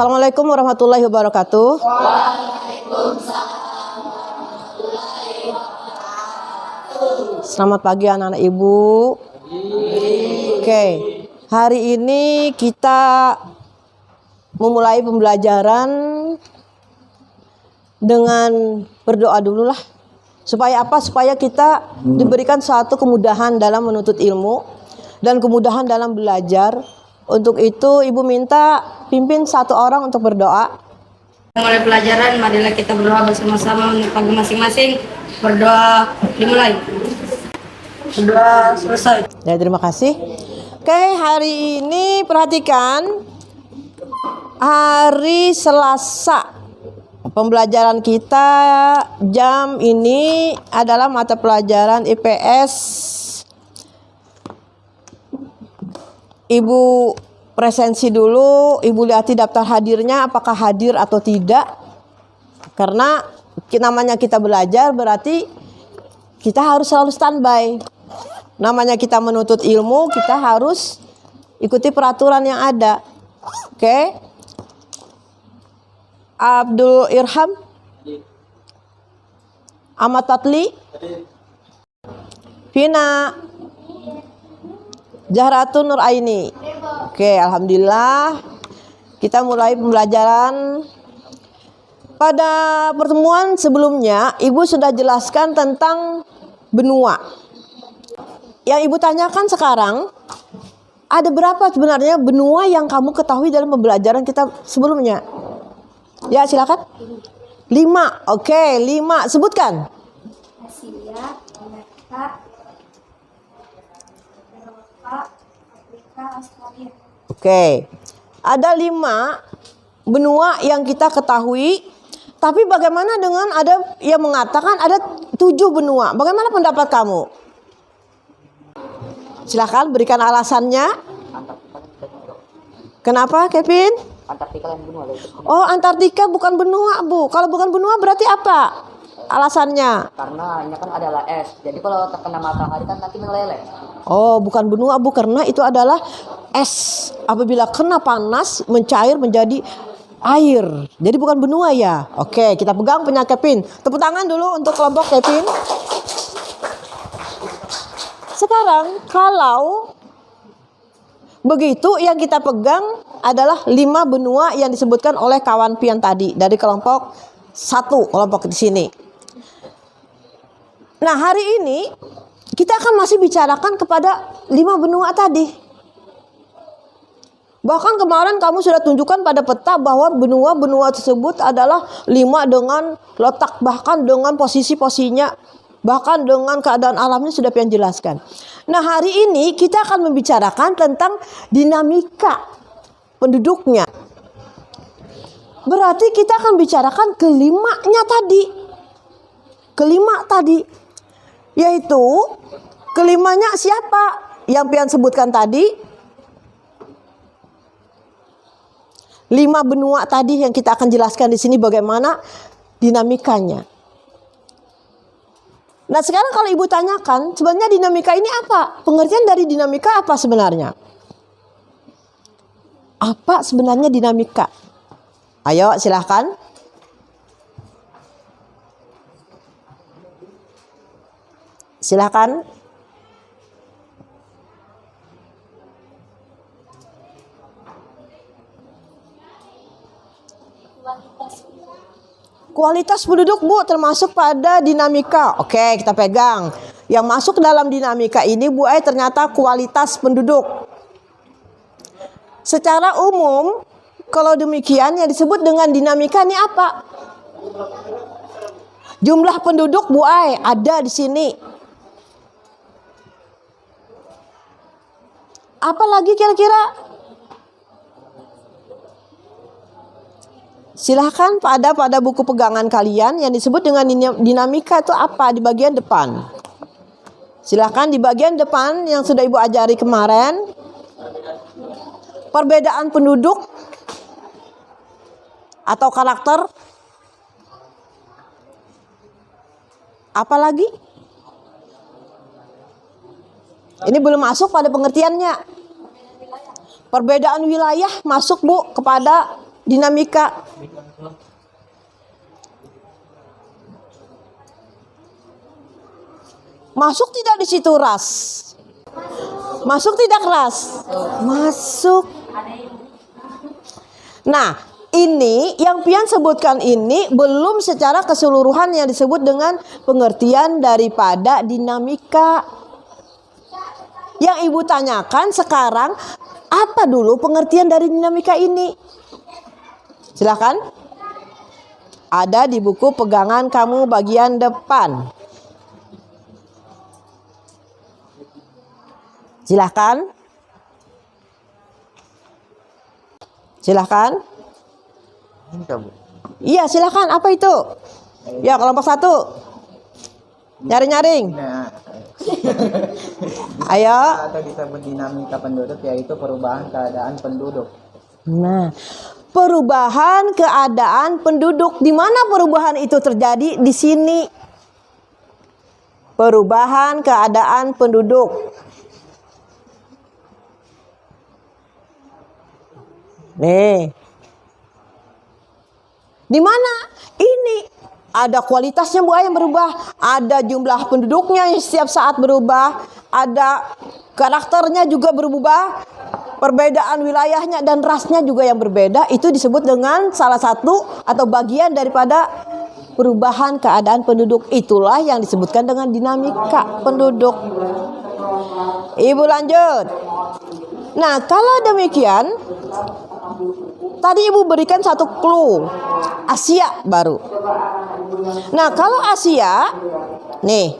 Assalamualaikum warahmatullahi wabarakatuh. Selamat pagi anak-anak ibu. Oke, hari ini kita memulai pembelajaran dengan berdoa dulu lah. Supaya apa? Supaya kita diberikan suatu kemudahan dalam menuntut ilmu dan kemudahan dalam belajar. Untuk itu ibu minta pimpin satu orang untuk berdoa. Mulai pelajaran, marilah kita berdoa bersama-sama pagi masing-masing. Berdoa dimulai. Berdoa selesai. Ya, terima kasih. Oke, hari ini perhatikan hari Selasa. Pembelajaran kita jam ini adalah mata pelajaran IPS. Ibu presensi dulu, ibu lihat daftar hadirnya apakah hadir atau tidak. Karena namanya kita belajar berarti kita harus selalu standby. Namanya kita menuntut ilmu, kita harus ikuti peraturan yang ada. Oke. Abdul Irham, Ahmad Tatli, Vina, Zahratun Nur Aini. Oke, alhamdulillah. Kita mulai pembelajaran. Pada pertemuan sebelumnya, ibu sudah jelaskan tentang benua. Yang ibu tanyakan sekarang, ada berapa sebenarnya benua yang kamu ketahui dalam pembelajaran kita sebelumnya? Ya, silakan. 5. Oke, 5. Sebutkan. Asia, Amerika, Eropa, Afrika, Australia. Oke. Ada 5 benua yang kita ketahui. Tapi bagaimana dengan ada yang mengatakan ada 7 benua? Bagaimana pendapat kamu? Silakan berikan alasannya. Kenapa, Kevin? Antartika yang benua. Oh, Antartika bukan benua, Bu. Kalau bukan benua berarti apa alasannya? Karena ini kan adalah es. Jadi kalau terkena matahari kan nanti meleleh. Oh, bukan benua, Bu, karena itu adalah es. Apabila kena panas mencair menjadi air. Jadi bukan benua ya. Oke, kita pegang punya Kevin. Tepuk tangan dulu untuk kelompok Kevin. Sekarang kalau begitu yang kita pegang adalah 5 benua yang disebutkan oleh kawan pian tadi dari kelompok 1, kelompok di sini. Nah, hari ini kita akan masih bicarakan kepada 5 benua tadi. Bahkan kemarin kamu sudah tunjukkan pada peta bahwa benua-benua tersebut adalah 5 dengan letak, bahkan dengan posisi-posisinya, bahkan dengan keadaan alamnya sudah pian jelaskan. Nah, hari ini kita akan membicarakan tentang dinamika penduduknya. Berarti kita akan bicarakan kelimanya tadi. Kelima tadi. Yaitu kelimanya siapa? Yang pian sebutkan tadi. 5 benua tadi yang kita akan jelaskan di sini bagaimana dinamikanya. Nah, sekarang kalau ibu tanyakan, sebenarnya dinamika ini apa? Pengertian dari dinamika apa sebenarnya? Apa sebenarnya dinamika? Ayo, silahkan. Silahkan. Kualitas penduduk, Bu, termasuk pada dinamika. Oke, kita pegang. Yang masuk dalam dinamika ini, Bu, ternyata kualitas penduduk. Secara umum, kalau demikian yang disebut dengan dinamika ini apa? Jumlah penduduk, Bu, ada di sini. Apa lagi kira-kira? Silahkan pada buku pegangan kalian yang disebut dengan dinamika itu apa di bagian depan. Silahkan di bagian depan yang sudah ibu ajari kemarin. Perbedaan penduduk atau karakter. Apa lagi? Ini belum masuk pada pengertiannya. Perbedaan wilayah masuk, Bu, kepada dinamika. Masuk tidak di situ ras? Masuk tidak ras? Masuk. Nah, ini yang Pian sebutkan ini belum secara keseluruhan yang disebut dengan pengertian daripada dinamika. Yang Ibu tanyakan sekarang, apa dulu pengertian dari dinamika ini? Silahkan. Ada di buku pegangan kamu bagian depan. Silahkan. Silahkan. Iya, silahkan. Apa itu? Ya, kelompok 1. Nyaring-nyaring. Ayo. Atau disebut dinamika penduduk, yaitu perubahan keadaan penduduk. Nah, perubahan keadaan penduduk. Di mana perubahan itu terjadi? Di sini. Perubahan keadaan penduduk. Nih. Di mana? Ini ada kualitasnya Bu yang berubah, ada jumlah penduduknya yang setiap saat berubah, ada karakternya juga berubah, perbedaan wilayahnya dan rasnya juga yang berbeda. Itu disebut dengan salah satu atau bagian daripada perubahan keadaan penduduk. Itulah yang disebutkan dengan dinamika penduduk. Ibu lanjut. Nah, kalau demikian, tadi Ibu berikan satu clue, Asia baru. Nah, kalau Asia, nih,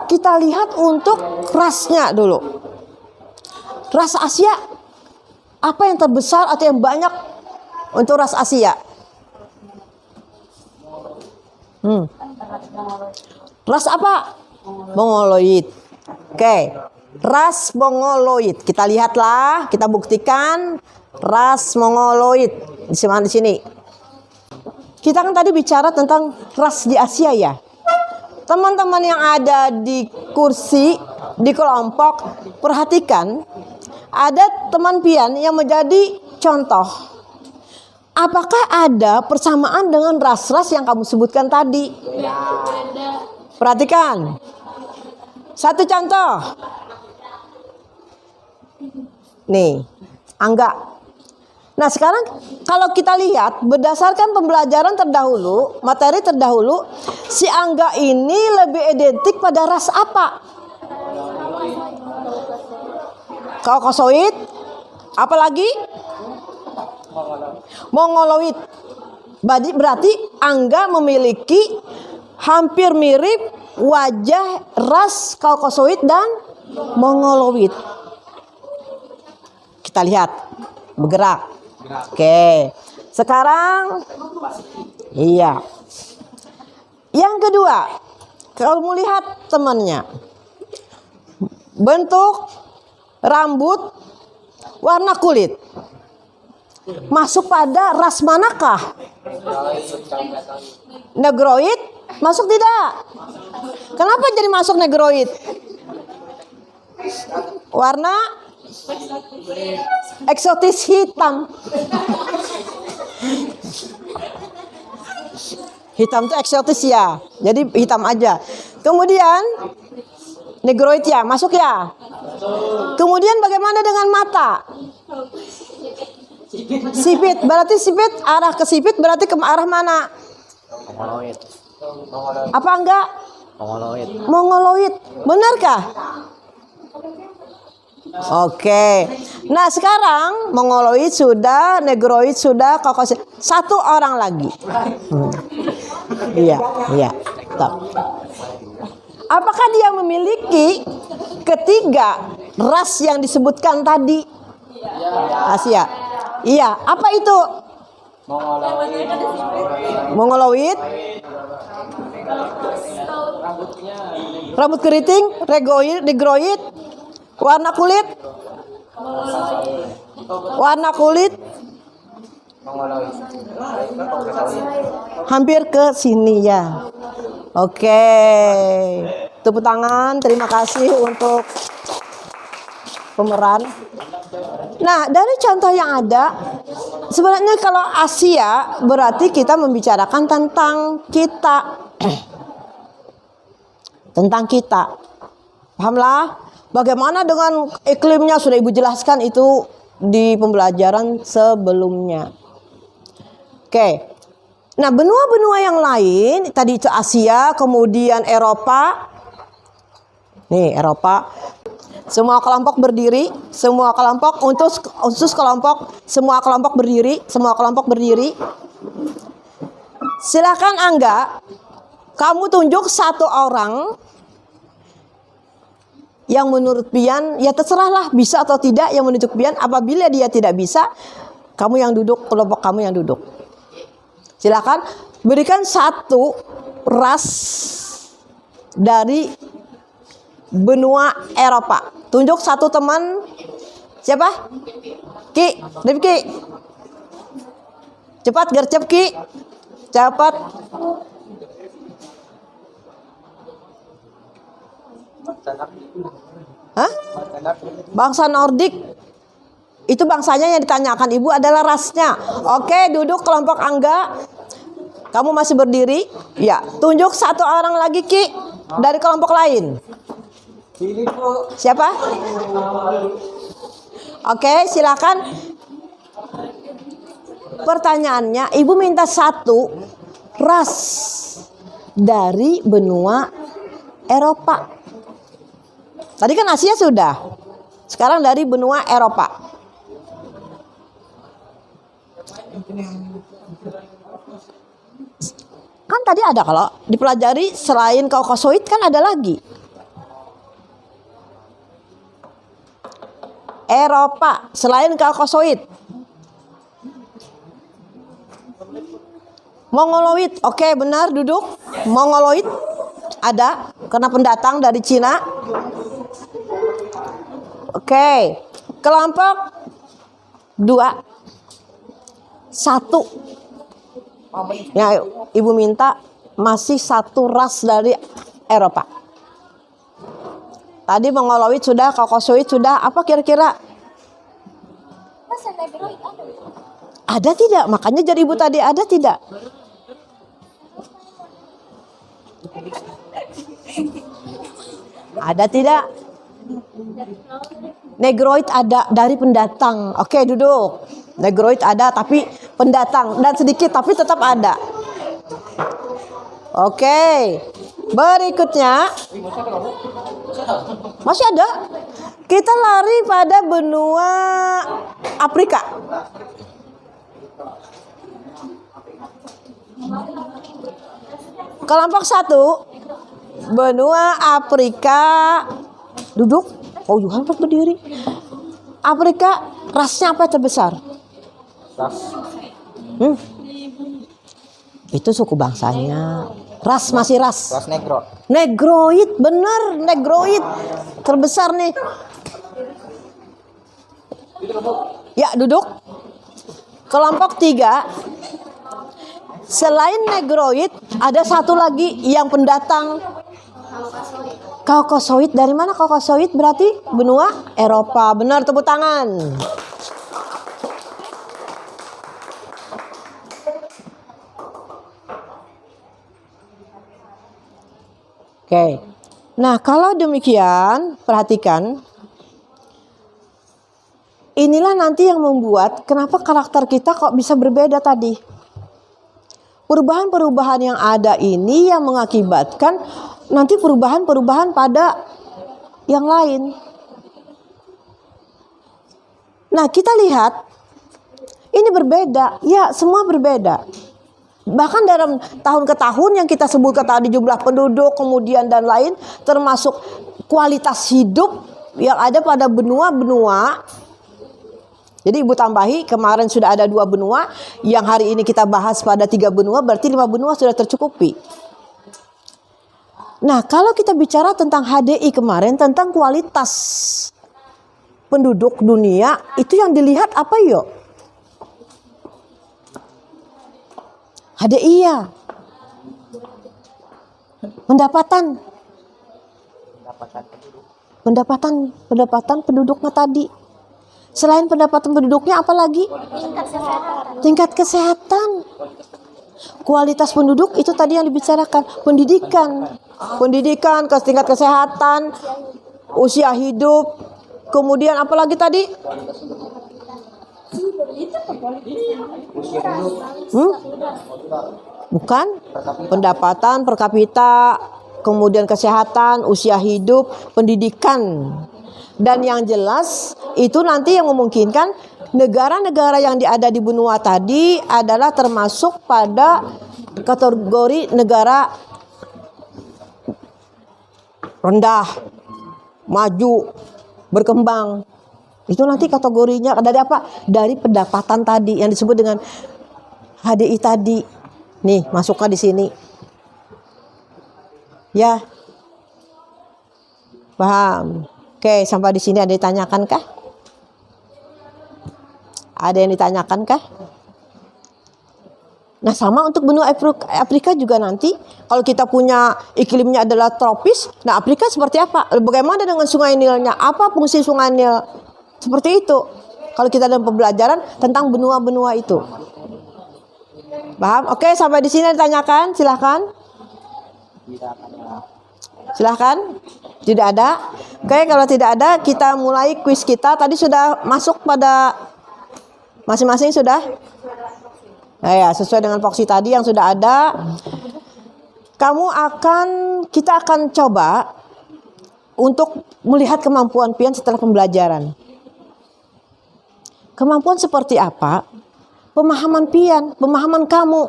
kita lihat untuk rasnya dulu. Ras Asia, apa yang terbesar atau yang banyak untuk ras Asia? Ras apa? Mongoloid. Oke. Ras Mongoloid. Kita lihatlah, kita buktikan ras Mongoloid. Di sini. Kita kan tadi bicara tentang ras di Asia ya. Teman-teman yang ada di kursi, di kelompok, perhatikan. Ada teman Pian yang menjadi contoh. Apakah ada persamaan dengan ras-ras yang kamu sebutkan tadi? Perhatikan. Satu contoh. Nih, Angga. Nah, sekarang kalau kita lihat berdasarkan pembelajaran terdahulu, materi terdahulu, si Angga ini lebih identik pada ras apa? Kaukasoid. Apalagi? Mongoloid. Berarti Angga memiliki hampir mirip wajah ras Kaukasoid dan Mongoloid. Kita lihat bergerak. Oke. Sekarang iya. Yang kedua, kalau melihat temannya, bentuk rambut, warna kulit, masuk pada ras manakah? Negroid masuk tidak? Kenapa jadi masuk negroid? Warna eksotis hitam. Hitam itu eksotis ya. Jadi hitam aja. Kemudian negroid ya, masuk ya. Kemudian bagaimana dengan mata? Sipit. Berarti sipit, arah ke sipit berarti ke arah mana? Mongoloid. Apa enggak? Mongoloid. Mongoloid. Benarkah? Oke. Nah, sekarang Mongoloid sudah, negroid sudah, Kaukasoid. Satu orang lagi. Iya. Stop. Apakah dia memiliki ketiga ras yang disebutkan tadi? Asia. Iya. Apa itu? Mongoloid. Rambut keriting, negroid. Warna kulit? Warna kulit? Hampir ke sini ya. Oke. Tepuk tangan. Terima kasih untuk pemeran. Nah, dari contoh yang ada, sebenarnya kalau Asia berarti kita membicarakan tentang kita. Tentang kita. Pahamlah? Bagaimana dengan iklimnya sudah Ibu jelaskan itu di pembelajaran sebelumnya. Oke. Nah, benua-benua yang lain, tadi itu Asia, kemudian Eropa. Nih, Eropa. Semua kelompok berdiri, semua kelompok khusus kelompok, semua kelompok berdiri, semua kelompok berdiri. Silakan Angga, kamu tunjuk satu orang yang menurut Pian, ya terserahlah bisa atau tidak yang menunjuk Pian. Apabila dia tidak bisa, kamu yang duduk, kelompok kamu yang duduk. Silakan berikan satu ras dari benua Eropa. Tunjuk satu teman. Siapa? Ki, Rifki. Cepat gercep Ki. Cepat. Hah? Bangsa Nordik. Itu bangsanya yang ditanyakan Ibu adalah rasnya. Oke, duduk kelompok Angga. Kamu masih berdiri? Ya, tunjuk satu orang lagi Ki dari kelompok lain. Siapa? Oke, silakan. Pertanyaannya, Ibu minta satu ras dari benua Eropa. Tadi kan Asia sudah. Sekarang dari benua Eropa. Kan tadi ada kalau dipelajari selain Kaukasoid kan ada lagi. Eropa selain Kaukasoid. Mongoloid. Oke, benar duduk. Mongoloid ada karena pendatang dari Cina. Oke. Kelompok 2. 1. Ya, Ibu minta masih satu ras dari Eropa. Tadi Mongoloid sudah, Kaukasoid sudah. Apa kira-kira? Ada tidak? Makanya jadi Ibu tadi ada tidak? Ada tidak? Negroid ada dari pendatang. Oke, duduk. Negroid ada tapi pendatang dan sedikit tapi tetap ada. Oke. Berikutnya masih ada. Kita lari pada benua Afrika. Kelompok 1 benua Afrika. Duduk. Oh, Yuhan berdiri. Afrika rasnya apa terbesar? Itu suku bangsanya. Ras masih ras. Ras negro. Negroid, bener, Negroid terbesar nih. Ya, duduk. Kelompok 3. Selain Negroid, ada satu lagi yang pendatang. Kaukasoid. Dari mana Kaukasoid? Berarti benua Eropa. Benar, tepuk tangan. Oke. Nah, kalau demikian, perhatikan. Inilah nanti yang membuat kenapa karakter kita kok bisa berbeda tadi. Perubahan-perubahan yang ada ini yang mengakibatkan nanti perubahan-perubahan pada yang lain. Nah, kita lihat ini berbeda. Ya, semua berbeda. Bahkan dalam tahun ke tahun yang kita sebutkan tadi jumlah penduduk kemudian dan lain termasuk kualitas hidup yang ada pada benua-benua. Jadi Ibu tambahi kemarin sudah ada 2 benua, yang hari ini kita bahas pada 3 benua, berarti 5 benua sudah tercukupi. Nah, kalau kita bicara tentang HDI kemarin tentang kualitas penduduk dunia, itu yang dilihat apa yuk? HDI ya. Pendapatan pendapatan penduduknya tadi. Selain pendapatan penduduknya apa lagi? Tingkat kesehatan. Kualitas penduduk itu tadi yang dibicarakan. Pendidikan, tingkat kesehatan, usia hidup, kemudian apa lagi tadi? Bukan? Pendapatan per kapita, kemudian kesehatan, usia hidup, pendidikan. Dan yang jelas itu nanti yang memungkinkan negara-negara yang ada di benua tadi adalah termasuk pada kategori negara rendah, maju, berkembang. Itu nanti kategorinya dari apa? Dari pendapatan tadi yang disebut dengan HDI tadi. Nih, masukkan di sini. Ya. Paham? Oke, sampai di sini ada ditanyakan kah? Ada yang ditanyakan kah? Nah, sama untuk benua Afrika juga nanti. Kalau kita punya iklimnya adalah tropis, nah Afrika seperti apa? Bagaimana dengan sungai Nilnya? Apa fungsi sungai Nil? Seperti itu. Kalau kita dalam pembelajaran tentang benua-benua itu. Paham? Oke, sampai di sini ditanyakan, silahkan. Silahkan. Tidak ada. Oke, kalau tidak ada, kita mulai kuis kita. Tadi sudah masuk pada masing-masing sudah? Nah ya, sesuai dengan voksi tadi yang sudah ada. Kita akan coba untuk melihat kemampuan pian setelah pembelajaran. Kemampuan seperti apa? Pemahaman pian, pemahaman kamu.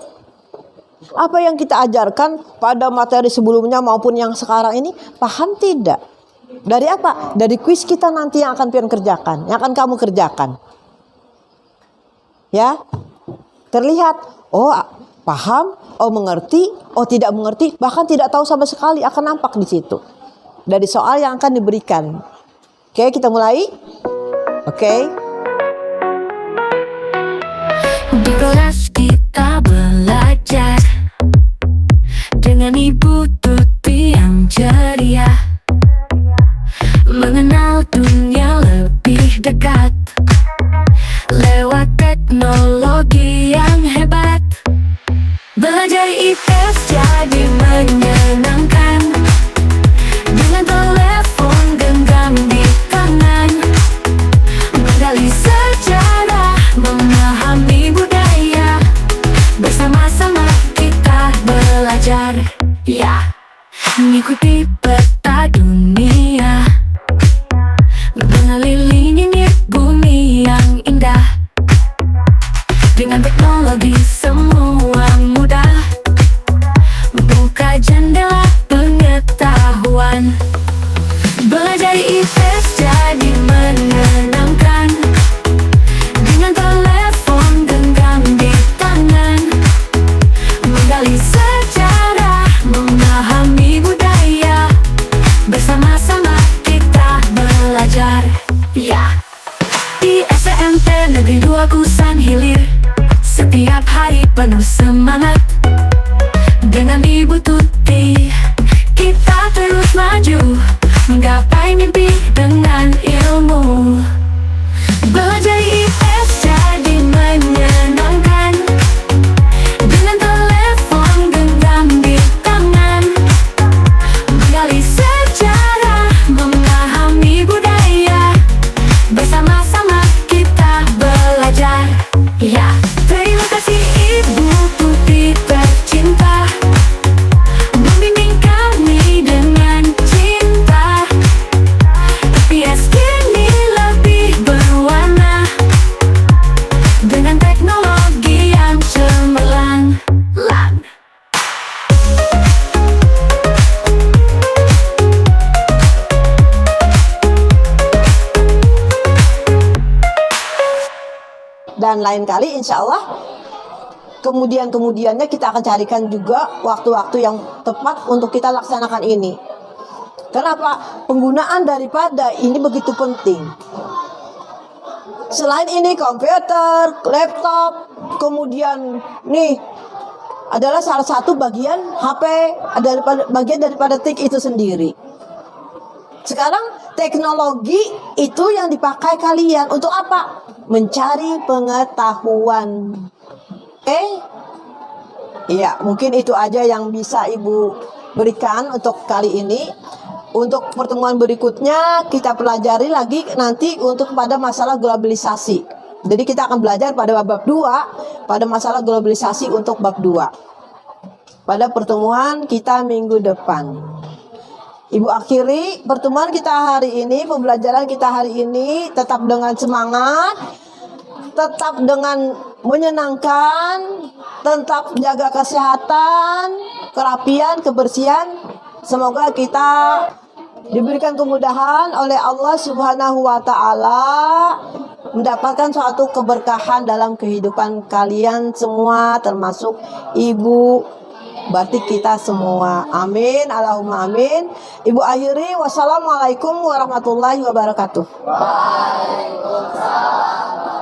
Apa yang kita ajarkan pada materi sebelumnya maupun yang sekarang ini, paham tidak? Dari apa? Dari kuis kita nanti yang akan pian kerjakan, yang akan kamu kerjakan. Ya, terlihat, oh paham, oh mengerti, oh tidak mengerti, bahkan tidak tahu sama sekali akan nampak di situ. Dari soal yang akan diberikan. Oke, kita mulai. Oke. Di kelas kita belajar dengan Ibu Tuti yang ceria, mengenal dunia lebih dekat lewat teknologi yang hebat. Belajar IPS jadi menyenangkan dengan telepon genggam di tangan, menggali sejarah, memahami budaya, bersama-sama kita belajar. Ya, mengikuti peta dunia, mengelilingi bumi yang indah. Dengan teknologi semua mudah, buka jendela pengetahuan. Belajar IPS jadi menyenangkan dengan telepon genggam di tangan, menggali sejarah, memahami budaya, bersama-sama kita belajar. Ya, di SMP Negeri 2 Kusan Hilir, setiap hari penuh semangat. Dengan Ibu Tuti kita terus maju, menggapai mimpi dengan ilmu. Belajar IPS jadi menyenangkan dengan telepon genggam di tangan, menggali sejarah, memahami budaya, bersama-sama kita belajar. Ya, terima kasih Ibu Tuti tercinta, membimbing kami dengan cinta. IPS kini lebih berwarna dengan teknologi yang cemerlang. Dan lain kali insya Allah kemudiannya kita akan carikan juga waktu-waktu yang tepat untuk kita laksanakan ini. Kenapa? Penggunaan daripada ini begitu penting. Selain ini komputer, laptop, kemudian nih adalah salah satu bagian HP, bagian daripada TIK itu sendiri. Sekarang teknologi itu yang dipakai kalian untuk apa? Mencari pengetahuan. Oke? Iya, mungkin itu aja yang bisa Ibu berikan untuk kali ini. Untuk pertemuan berikutnya kita pelajari lagi nanti untuk pada masalah globalisasi. Jadi kita akan belajar pada bab 2 pada masalah globalisasi untuk bab 2. Pada pertemuan kita minggu depan. Ibu akhiri pertemuan kita hari ini, pembelajaran kita hari ini tetap dengan semangat, tetap dengan menyenangkan, tetap jaga kesehatan, kerapian, kebersihan. Semoga kita diberikan kemudahan oleh Allah Subhanahu wa taala, mendapatkan suatu keberkahan dalam kehidupan kalian semua, termasuk ibu batik kita semua. Amin, Allahumma amin. Ibu akhiri, wassalamualaikum warahmatullahi wabarakatuh. Waalaikumsalam.